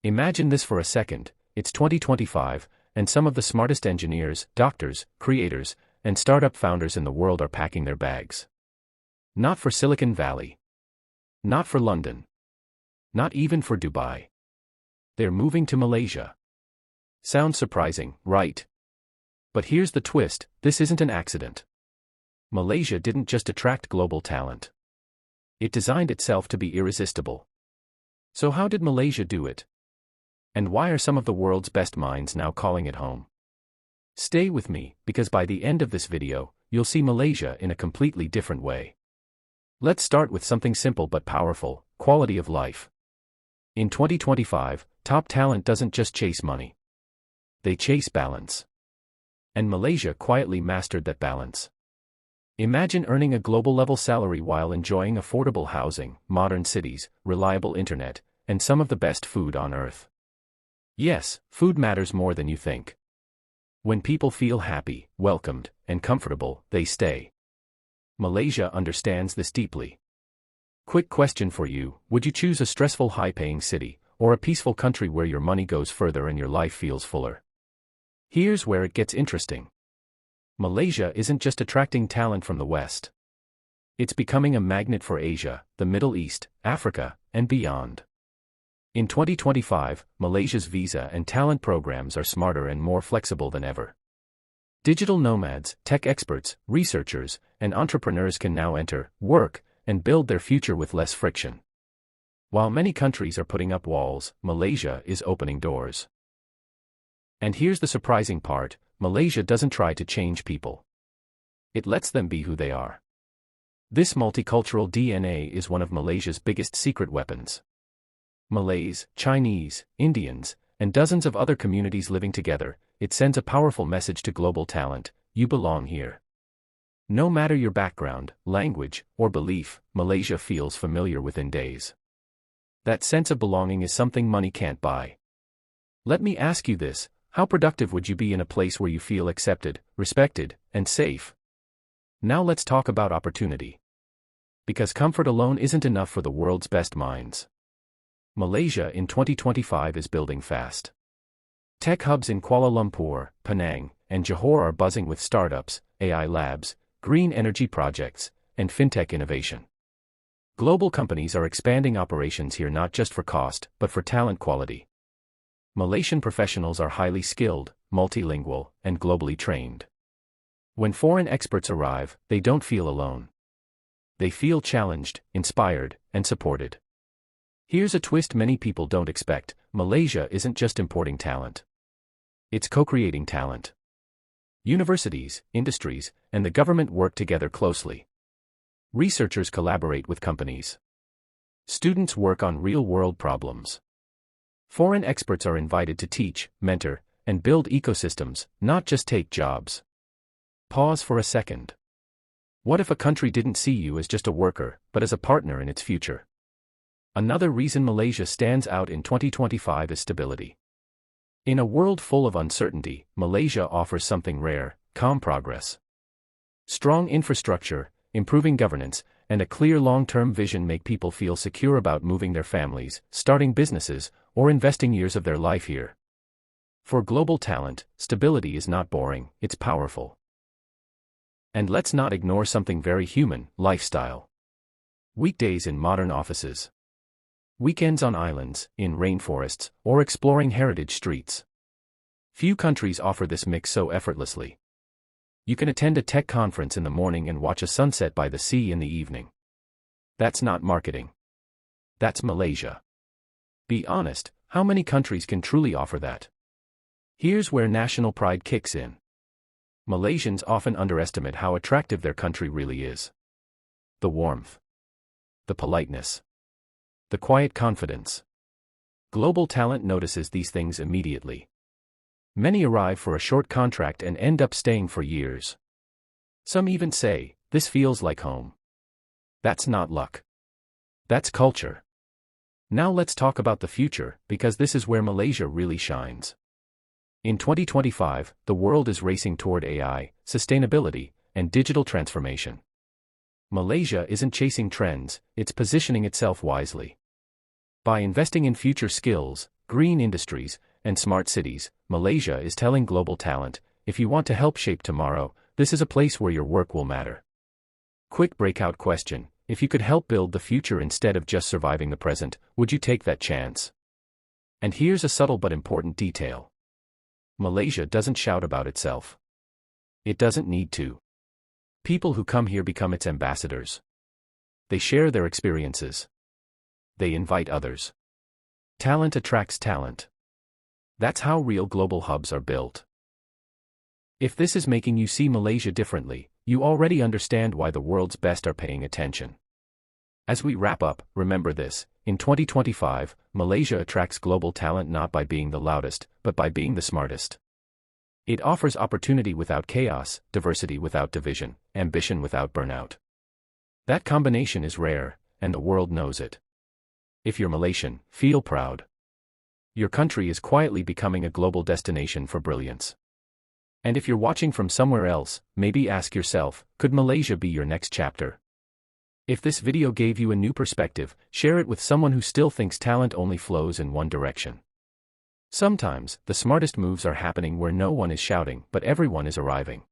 Imagine this for a second, it's 2025, and some of the smartest engineers, doctors, creators, and startup founders in the world are packing their bags. Not for Silicon Valley. Not for London. Not even for Dubai. They're moving to Malaysia. Sounds surprising, right? But here's the twist, this isn't an accident. Malaysia didn't just attract global talent. It designed itself to be irresistible. So how did Malaysia do it? And why are some of the world's best minds now calling it home? Stay with me, because by the end of this video, you'll see Malaysia in a completely different way. Let's start with something simple but powerful, quality of life. In 2025, top talent doesn't just chase money. They chase balance. And Malaysia quietly mastered that balance. Imagine earning a global-level salary while enjoying affordable housing, modern cities, reliable internet, and some of the best food on earth. Yes, food matters more than you think. When people feel happy, welcomed, and comfortable, they stay. Malaysia understands this deeply. Quick question for you, would you choose a stressful high-paying city, or a peaceful country where your money goes further and your life feels fuller? Here's where it gets interesting. Malaysia isn't just attracting talent from the West. It's becoming a magnet for Asia, the Middle East, Africa, and beyond. In 2025, Malaysia's visa and talent programs are smarter and more flexible than ever. Digital nomads, tech experts, researchers, and entrepreneurs can now enter, work, and build their future with less friction. While many countries are putting up walls, Malaysia is opening doors. And here's the surprising part, Malaysia doesn't try to change people. It lets them be who they are. This multicultural DNA is one of Malaysia's biggest secret weapons. Malays, Chinese, Indians, and dozens of other communities living together, it sends a powerful message to global talent, you belong here. No matter your background, language, or belief, Malaysia feels familiar within days. That sense of belonging is something money can't buy. Let me ask you this, how productive would you be in a place where you feel accepted, respected, and safe? Now let's talk about opportunity. Because comfort alone isn't enough for the world's best minds. Malaysia in 2025 is building fast. Tech hubs in Kuala Lumpur, Penang, and Johor are buzzing with startups, AI labs, green energy projects, and fintech innovation. Global companies are expanding operations here not just for cost, but for talent quality. Malaysian professionals are highly skilled, multilingual, and globally trained. When foreign experts arrive, they don't feel alone. They feel challenged, inspired, and supported. Here's a twist many people don't expect, Malaysia isn't just importing talent. It's co-creating talent. Universities, industries, and the government work together closely. Researchers collaborate with companies. Students work on real-world problems. Foreign experts are invited to teach, mentor, and build ecosystems, not just take jobs. Pause for a second. What if a country didn't see you as just a worker, but as a partner in its future? Another reason Malaysia stands out in 2025 is stability. In a world full of uncertainty, Malaysia offers something rare, calm progress. Strong infrastructure, improving governance, and a clear long-term vision make people feel secure about moving their families, starting businesses, or investing years of their life here. For global talent, stability is not boring, it's powerful. And let's not ignore something very human, lifestyle. Weekdays in modern offices. Weekends on islands, in rainforests, or exploring heritage streets. Few countries offer this mix so effortlessly. You can attend a tech conference in the morning and watch a sunset by the sea in the evening. That's not marketing. That's Malaysia. Be honest, how many countries can truly offer that? Here's where national pride kicks in. Malaysians often underestimate how attractive their country really is. The warmth. The politeness. The quiet confidence. Global talent notices these things immediately. Many arrive for a short contract and end up staying for years. Some even say, this feels like home. That's not luck. That's culture. Now let's talk about the future, because this is where Malaysia really shines. In 2025, the world is racing toward AI, sustainability, and digital transformation. Malaysia isn't chasing trends, it's positioning itself wisely. By investing in future skills, green industries, and smart cities, Malaysia is telling global talent, if you want to help shape tomorrow, this is a place where your work will matter. Quick breakout question: if you could help build the future instead of just surviving the present, would you take that chance? And here's a subtle but important detail. Malaysia doesn't shout about itself. It doesn't need to. People who come here become its ambassadors. They share their experiences. They invite others. Talent attracts talent. That's how real global hubs are built. If this is making you see Malaysia differently, you already understand why the world's best are paying attention. As we wrap up, remember this: in 2025, Malaysia attracts global talent not by being the loudest, but by being the smartest. It offers opportunity without chaos, diversity without division, ambition without burnout. That combination is rare, and the world knows it. If you're Malaysian, feel proud. Your country is quietly becoming a global destination for brilliance. And if you're watching from somewhere else, maybe ask yourself, could Malaysia be your next chapter? If this video gave you a new perspective, share it with someone who still thinks talent only flows in one direction. Sometimes, the smartest moves are happening where no one is shouting, but everyone is arriving.